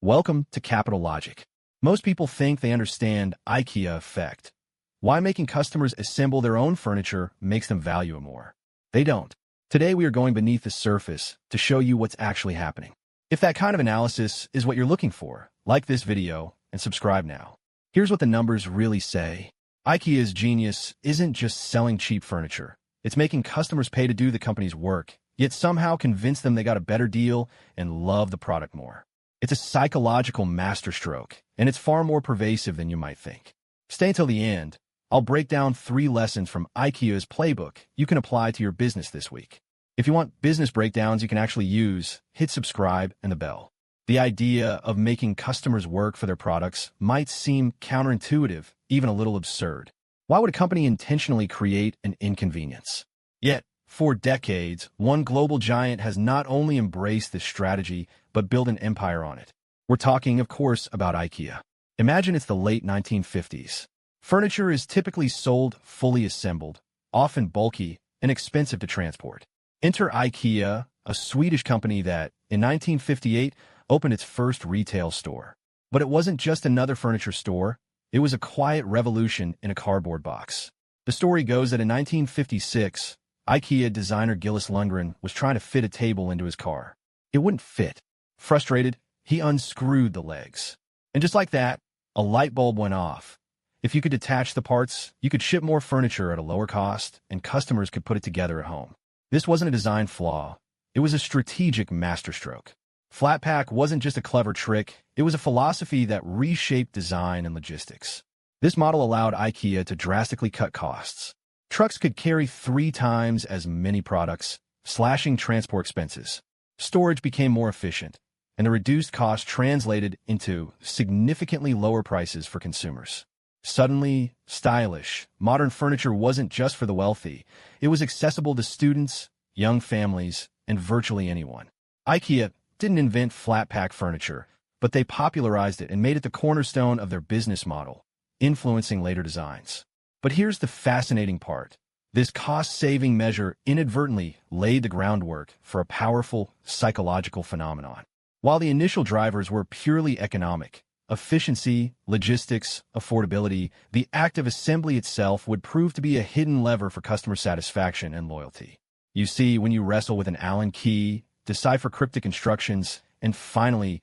Welcome to Capital Logic. Most people think they understand IKEA Effect. Why making customers assemble their own furniture makes them value it more. They don't. Today we are going beneath the surface to show you what's actually happening. If that kind of analysis is what you're looking for, like this video and subscribe now. Here's what the numbers really say. IKEA's genius isn't just selling cheap furniture. It's making customers pay to do the company's work, yet somehow convince them they got a better deal and love the product more. It's a psychological masterstroke, and it's far more pervasive than you might think. Stay until the end. I'll break down 3 lessons from IKEA's playbook you can apply to your business this week. If you want business breakdowns you can actually use, hit subscribe and the bell. The idea of making customers work for their products might seem counterintuitive, even a little absurd. Why would a company intentionally create an inconvenience? Yet, for decades, one global giant has not only embraced this strategy, but built an empire on it. We're talking, of course, about IKEA. Imagine it's the late 1950s. Furniture is typically sold fully assembled, often bulky and expensive to transport. Enter IKEA, a Swedish company that, in 1958, opened its first retail store. But it wasn't just another furniture store. It was a quiet revolution in a cardboard box. The story goes that in 1956, IKEA designer Gillis Lundgren was trying to fit a table into his car. It wouldn't fit. Frustrated, he unscrewed the legs. And just like that, a light bulb went off. If you could detach the parts, you could ship more furniture at a lower cost, and customers could put it together at home. This wasn't a design flaw. It was a strategic masterstroke. Flat pack wasn't just a clever trick. It was a philosophy that reshaped design and logistics. This model allowed IKEA to drastically cut costs. Trucks could carry 3 times as many products, slashing transport expenses. Storage became more efficient, and the reduced cost translated into significantly lower prices for consumers. Suddenly, stylish, modern furniture wasn't just for the wealthy. It was accessible to students, young families, and virtually anyone. IKEA didn't invent flat-pack furniture, but they popularized it and made it the cornerstone of their business model, influencing later designs. But here's the fascinating part. This cost-saving measure inadvertently laid the groundwork for a powerful psychological phenomenon. While the initial drivers were purely economic, efficiency, logistics, affordability, the act of assembly itself would prove to be a hidden lever for customer satisfaction and loyalty. You see, when you wrestle with an Allen key, decipher cryptic instructions, and finally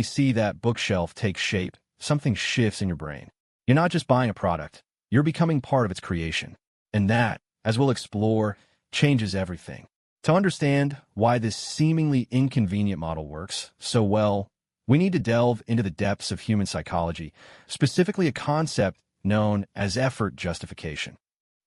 see that bookshelf take shape, something shifts in your brain. You're not just buying a product. You're becoming part of its creation. And that, as we'll explore, changes everything. To understand why this seemingly inconvenient model works so well, we need to delve into the depths of human psychology, specifically a concept known as effort justification.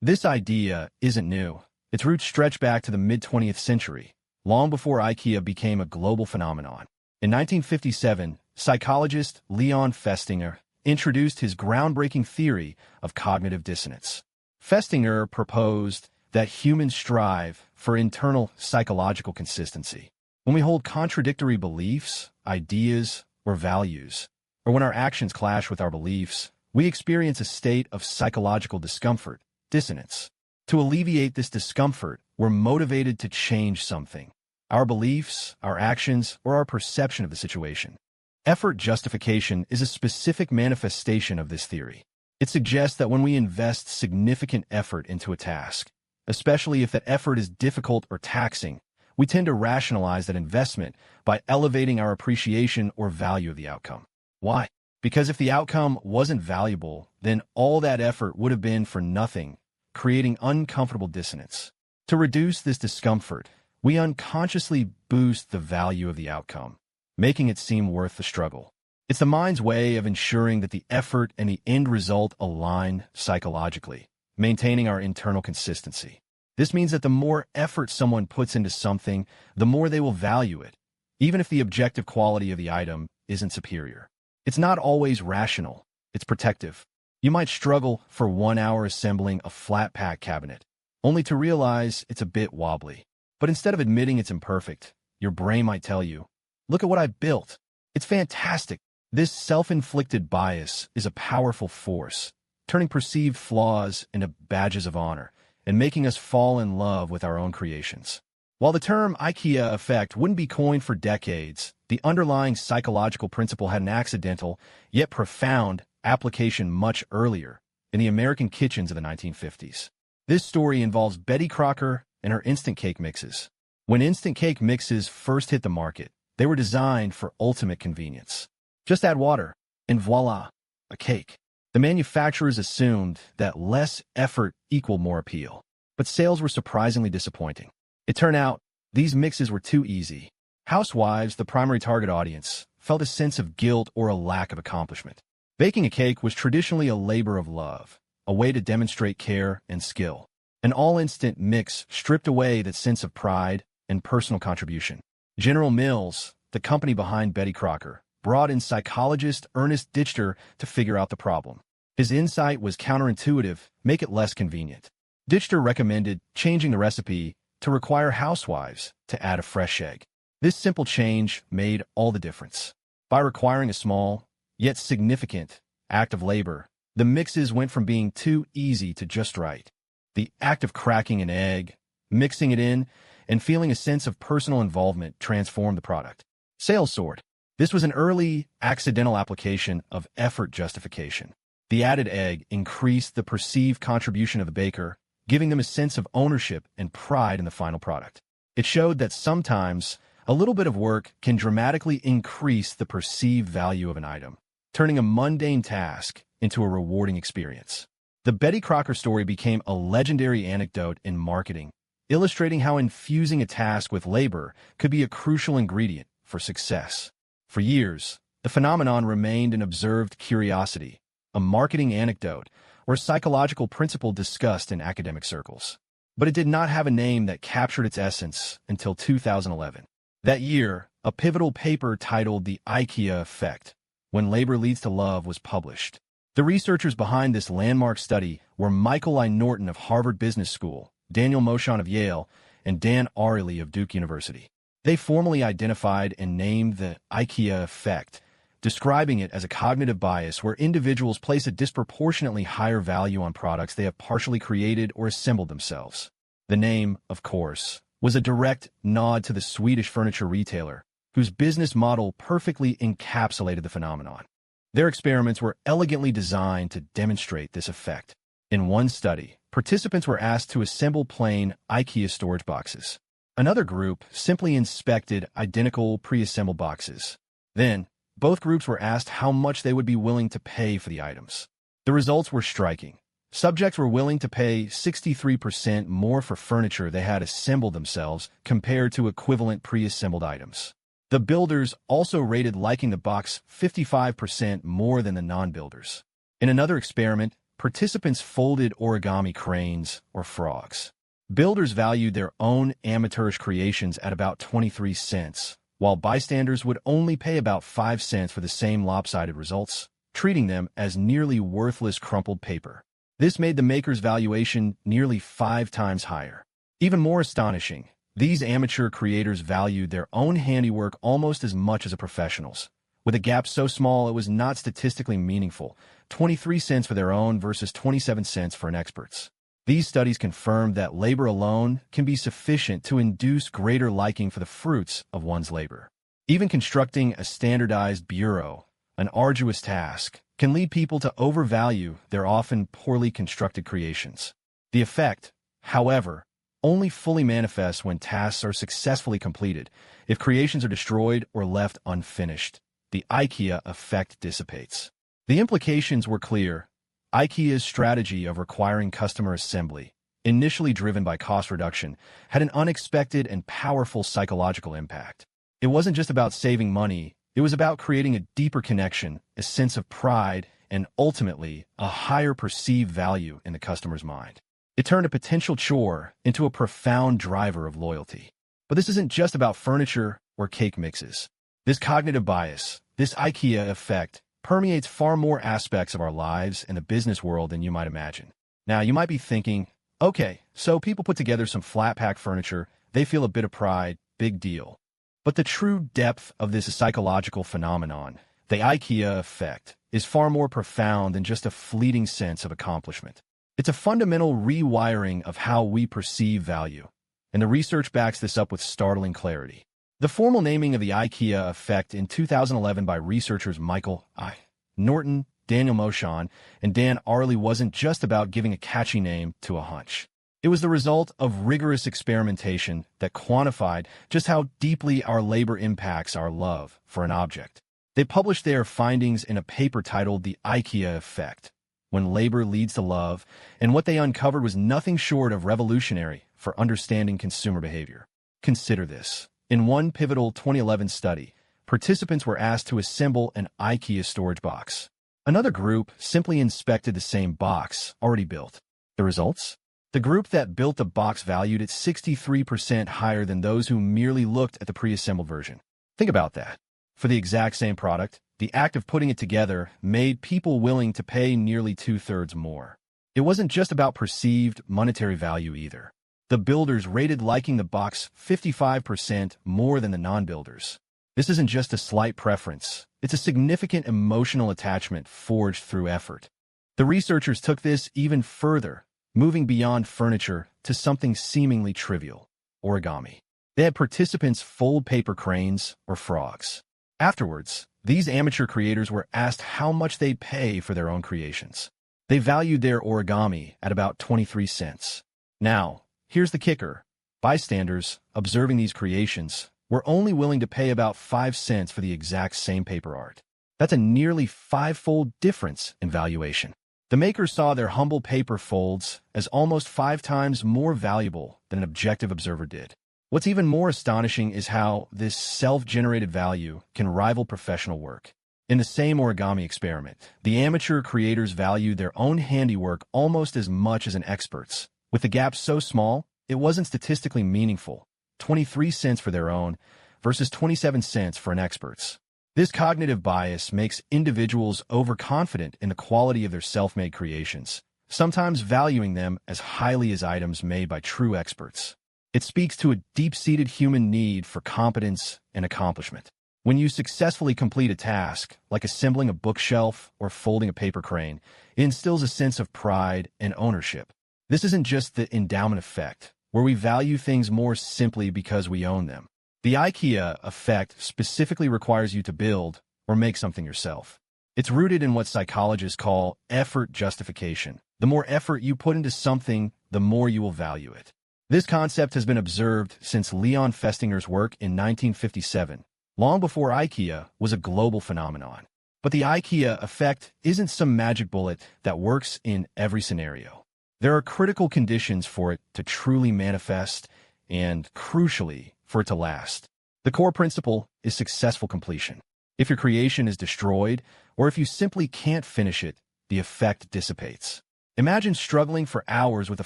This idea isn't new. Its roots stretch back to the mid-20th century, long before IKEA became a global phenomenon. In 1957, psychologist Leon Festinger introduced his groundbreaking theory of cognitive dissonance. Festinger proposed that humans strive for internal psychological consistency. When we hold contradictory beliefs, ideas, or values, or when our actions clash with our beliefs, we experience a state of psychological discomfort, dissonance. To alleviate this discomfort, we're motivated to change something: our beliefs, our actions, or our perception of the situation. Effort justification is a specific manifestation of this theory. It suggests that when we invest significant effort into a task, especially if that effort is difficult or taxing, we tend to rationalize that investment by elevating our appreciation or value of the outcome. Why? Because if the outcome wasn't valuable, then all that effort would have been for nothing, creating uncomfortable dissonance. To reduce this discomfort, we unconsciously boost the value of the outcome, making it seem worth the struggle. It's the mind's way of ensuring that the effort and the end result align psychologically, maintaining our internal consistency. This means that the more effort someone puts into something, the more they will value it, even if the objective quality of the item isn't superior. It's not always rational. It's protective. You might struggle for 1 hour assembling a flat-pack cabinet, only to realize it's a bit wobbly. But instead of admitting it's imperfect, your brain might tell you, "Look at what I built. It's fantastic." This self-inflicted bias is a powerful force, turning perceived flaws into badges of honor and making us fall in love with our own creations. While the term IKEA effect wouldn't be coined for decades, the underlying psychological principle had an accidental, yet profound, application much earlier, in the American kitchens of the 1950s. This story involves Betty Crocker and her instant cake mixes. When instant cake mixes first hit the market, they were designed for ultimate convenience. Just add water, and voila, a cake. The manufacturers assumed that less effort equaled more appeal. But sales were surprisingly disappointing. It turned out, these mixes were too easy. Housewives, the primary target audience, felt a sense of guilt or a lack of accomplishment. Baking a cake was traditionally a labor of love, a way to demonstrate care and skill. An all-instant mix stripped away that sense of pride and personal contribution. General Mills, the company behind Betty Crocker, brought in psychologist Ernest Dichter to figure out the problem. His insight was counterintuitive, make it less convenient. Dichter recommended changing the recipe to require housewives to add a fresh egg. This simple change made all the difference. By requiring a small, yet significant, act of labor, the mixes went from being too easy to just right. The act of cracking an egg, mixing it in, and feeling a sense of personal involvement transformed the product. Sales soared. This was an early, accidental application of effort justification. The added egg increased the perceived contribution of the baker, giving them a sense of ownership and pride in the final product. It showed that sometimes a little bit of work can dramatically increase the perceived value of an item, turning a mundane task into a rewarding experience. The Betty Crocker story became a legendary anecdote in marketing, illustrating how infusing a task with labor could be a crucial ingredient for success. For years, the phenomenon remained an observed curiosity, a marketing anecdote, or psychological principle discussed in academic circles. But it did not have a name that captured its essence until 2011. That year, a pivotal paper titled The IKEA Effect, When Labor Leads to Love, was published. The researchers behind this landmark study were Michael I. Norton of Harvard Business School, Daniel Moshon of Yale, and Dan Ariely of Duke University. They formally identified and named the IKEA effect, describing it as a cognitive bias where individuals place a disproportionately higher value on products they have partially created or assembled themselves. The name, of course, was a direct nod to the Swedish furniture retailer, whose business model perfectly encapsulated the phenomenon. Their experiments were elegantly designed to demonstrate this effect. In one study, participants were asked to assemble plain IKEA storage boxes. Another group simply inspected identical pre-assembled boxes. Then, both groups were asked how much they would be willing to pay for the items. The results were striking. Subjects were willing to pay 63% more for furniture they had assembled themselves compared to equivalent pre-assembled items. The builders also rated liking the box 55% more than the non-builders. In another experiment, participants folded origami cranes or frogs. Builders valued their own amateurish creations at about 23 cents, while bystanders would only pay about 5 cents for the same lopsided results, treating them as nearly worthless crumpled paper. This made the maker's valuation nearly 5 times higher. Even more astonishing, these amateur creators valued their own handiwork almost as much as a professional's, with a gap so small it was not statistically meaningful, 23 cents for their own versus 27 cents for an expert's. These studies confirmed that labor alone can be sufficient to induce greater liking for the fruits of one's labor. Even constructing a standardized bureau, an arduous task, can lead people to overvalue their often poorly constructed creations. The effect, however, only fully manifests when tasks are successfully completed. If creations are destroyed or left unfinished, the IKEA effect dissipates. The implications were clear. IKEA's strategy of requiring customer assembly, initially driven by cost reduction, had an unexpected and powerful psychological impact. It wasn't just about saving money, it was about creating a deeper connection, a sense of pride, and ultimately, a higher perceived value in the customer's mind. It turned a potential chore into a profound driver of loyalty. But this isn't just about furniture or cake mixes. This cognitive bias, this IKEA effect, permeates far more aspects of our lives and the business world than you might imagine. Now, you might be thinking, okay, so people put together some flat-pack furniture, they feel a bit of pride, big deal. But the true depth of this psychological phenomenon, the IKEA effect, is far more profound than just a fleeting sense of accomplishment. It's a fundamental rewiring of how we perceive value. and the research backs this up with startling clarity. The formal naming of the IKEA effect in 2011 by researchers Michael I. Norton, Daniel Moshon, and Dan Arley wasn't just about giving a catchy name to a hunch. It was the result of rigorous experimentation that quantified just how deeply our labor impacts our love for an object. They published their findings in a paper titled The IKEA Effect, When Labor Leads to Love, and what they uncovered was nothing short of revolutionary for understanding consumer behavior. Consider this. In one pivotal 2011 study, participants were asked to assemble an IKEA storage box. Another group simply inspected the same box already built. The results? The group that built the box valued it 63% higher than those who merely looked at the pre-assembled version. Think about that. For the exact same product, the act of putting it together made people willing to pay nearly 2/3 more. It wasn't just about perceived monetary value either. The builders rated liking the box 55% more than the non-builders. This isn't just a slight preference. It's a significant emotional attachment forged through effort. The researchers took this even further, moving beyond furniture to something seemingly trivial: origami. They had participants fold paper cranes or frogs. Afterwards, these amateur creators were asked how much they'd pay for their own creations. They valued their origami at about 23 cents. Now, here's the kicker. Bystanders, observing these creations, were only willing to pay about 5 cents for the exact same paper art. That's a nearly 5-fold difference in valuation. The makers saw their humble paper folds as almost 5 times more valuable than an objective observer did. What's even more astonishing is how this self-generated value can rival professional work. In the same origami experiment, the amateur creators valued their own handiwork almost as much as an expert's. With the gap so small, it wasn't statistically meaningful: 23 cents for their own versus 27 cents for an expert's. This cognitive bias makes individuals overconfident in the quality of their self-made creations, sometimes valuing them as highly as items made by true experts. It speaks to a deep-seated human need for competence and accomplishment. When you successfully complete a task, like assembling a bookshelf or folding a paper crane, it instills a sense of pride and ownership. This isn't just the endowment effect, where we value things more simply because we own them. The IKEA effect specifically requires you to build or make something yourself. It's rooted in what psychologists call effort justification. The more effort you put into something, the more you will value it. This concept has been observed since Leon Festinger's work in 1957, long before IKEA was a global phenomenon. But the IKEA effect isn't some magic bullet that works in every scenario. There are critical conditions for it to truly manifest and, crucially, for it to last. The core principle is successful completion. If your creation is destroyed, or if you simply can't finish it, the effect dissipates. Imagine struggling for hours with a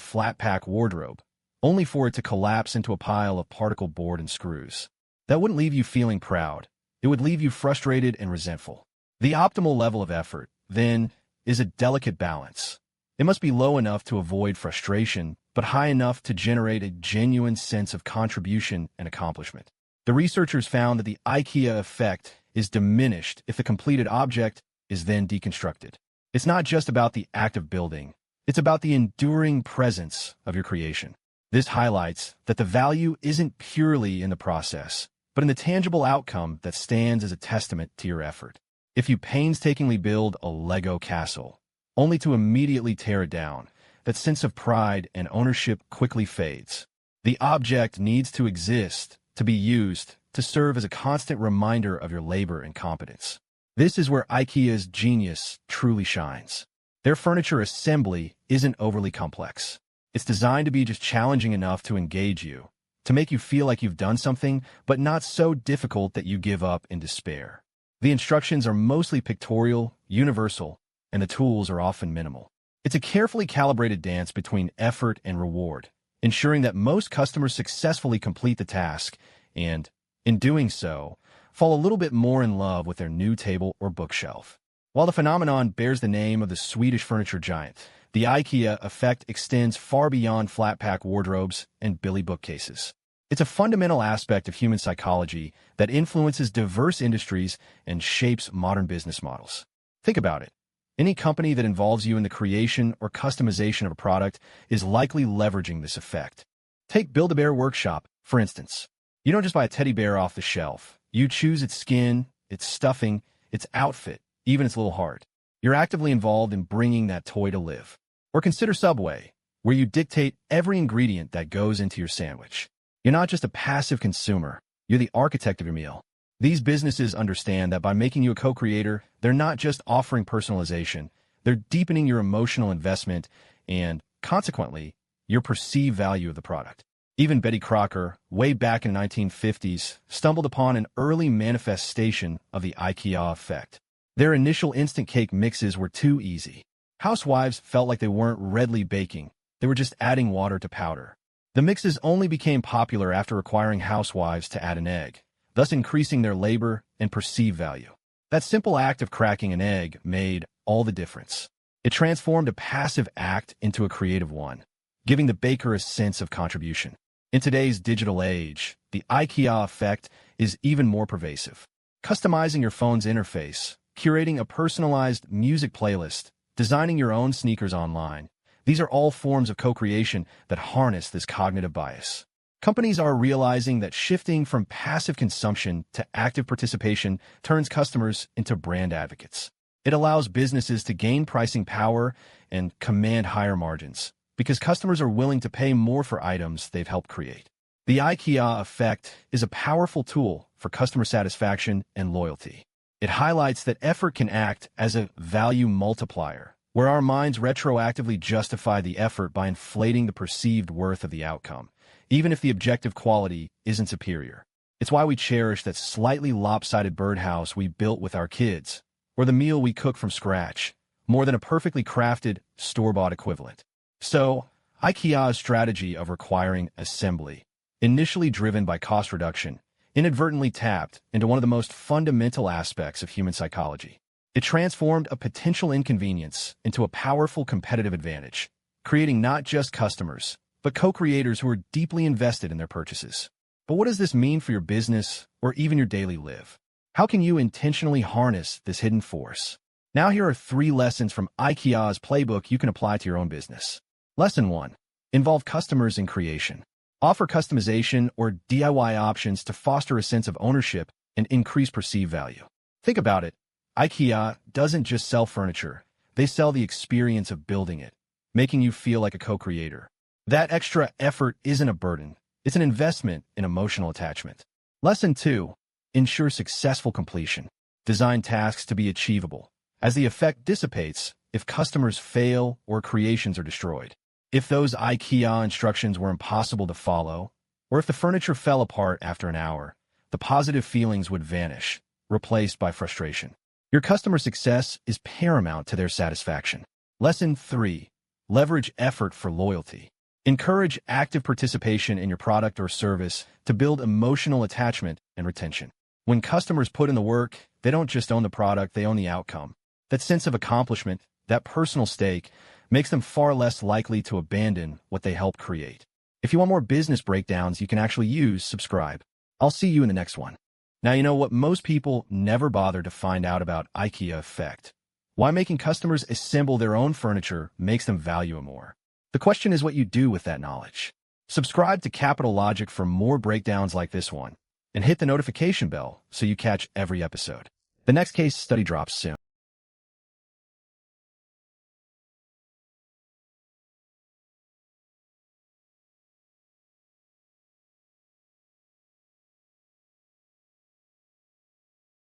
flat-pack wardrobe, only for it to collapse into a pile of particle board and screws. That wouldn't leave you feeling proud. It would leave you frustrated and resentful. The optimal level of effort, then, is a delicate balance. It must be low enough to avoid frustration, but high enough to generate a genuine sense of contribution and accomplishment. The researchers found that the IKEA effect is diminished if the completed object is then deconstructed. It's not just about the act of building. It's about the enduring presence of your creation. This highlights that the value isn't purely in the process, but in the tangible outcome that stands as a testament to your effort. If you painstakingly build a Lego castle, only to immediately tear it down, that sense of pride and ownership quickly fades. The object needs to exist, to be used, to serve as a constant reminder of your labor and competence. This is where IKEA's genius truly shines. Their furniture assembly isn't overly complex. It's designed to be just challenging enough to engage you, to make you feel like you've done something, but not so difficult that you give up in despair. The instructions are mostly pictorial, universal, and the tools are often minimal. It's a carefully calibrated dance between effort and reward, ensuring that most customers successfully complete the task and, in doing so, fall a little bit more in love with their new table or bookshelf. While the phenomenon bears the name of the Swedish furniture giant, the IKEA effect extends far beyond flat-pack wardrobes and Billy bookcases. It's a fundamental aspect of human psychology that influences diverse industries and shapes modern business models. Think about it. Any company that involves you in the creation or customization of a product is likely leveraging this effect. Take Build-A-Bear Workshop, for instance. You don't just buy a teddy bear off the shelf. You choose its skin, its stuffing, its outfit, even its little heart. You're actively involved in bringing that toy to live. Or consider Subway, where you dictate every ingredient that goes into your sandwich. You're not just a passive consumer. You're the architect of your meal. These businesses understand that by making you a co-creator, they're not just offering personalization, they're deepening your emotional investment and, consequently, your perceived value of the product. Even Betty Crocker, way back in the 1950s, stumbled upon an early manifestation of the IKEA effect. Their initial instant cake mixes were too easy. Housewives felt like they weren't readily baking, they were just adding water to powder. The mixes only became popular after requiring housewives to add an egg, thus increasing their labor and perceived value. That simple act of cracking an egg made all the difference. It transformed a passive act into a creative one, giving the baker a sense of contribution. In today's digital age, the IKEA effect is even more pervasive. Customizing your phone's interface, curating a personalized music playlist, designing your own sneakers online, these are all forms of co-creation that harness this cognitive bias. Companies are realizing that shifting from passive consumption to active participation turns customers into brand advocates. It allows businesses to gain pricing power and command higher margins, because customers are willing to pay more for items they've helped create. The IKEA effect is a powerful tool for customer satisfaction and loyalty. It highlights that effort can act as a value multiplier, where our minds retroactively justify the effort by inflating the perceived worth of the outcome, even if the objective quality isn't superior. It's why we cherish that slightly lopsided birdhouse we built with our kids, or the meal we cook from scratch, more than a perfectly crafted, store-bought equivalent. So, IKEA's strategy of requiring assembly, initially driven by cost reduction, inadvertently tapped into one of the most fundamental aspects of human psychology. It transformed a potential inconvenience into a powerful competitive advantage, creating not just customers, but co-creators who are deeply invested in their purchases. But what does this mean for your business or even your daily life? How can you intentionally harness this hidden force? Now here are 3 lessons from IKEA's playbook you can apply to your own business. Lesson 1. Involve customers in creation. Offer customization or DIY options to foster a sense of ownership and increase perceived value. Think about it. IKEA doesn't just sell furniture. They sell the experience of building it, making you feel like a co-creator. That extra effort isn't a burden. It's an investment in emotional attachment. Lesson 2. Ensure successful completion. Design tasks to be achievable, as the effect dissipates if customers fail or creations are destroyed. If those IKEA instructions were impossible to follow, or if the furniture fell apart after an hour, the positive feelings would vanish, replaced by frustration. Your customer success is paramount to their satisfaction. Lesson 3. Leverage effort for loyalty. Encourage active participation in your product or service to build emotional attachment and retention. When customers put in the work, they don't just own the product, they own the outcome. That sense of accomplishment, that personal stake, makes them far less likely to abandon what they helped create. If you want more business breakdowns you can actually use, subscribe. I'll see you in the next one. Now you know what most people never bother to find out about IKEA Effect. Why making customers assemble their own furniture makes them value it more. The question is what you do with that knowledge. Subscribe to Capital Logic for more breakdowns like this one, and hit the notification bell so you catch every episode. The next case study drops soon.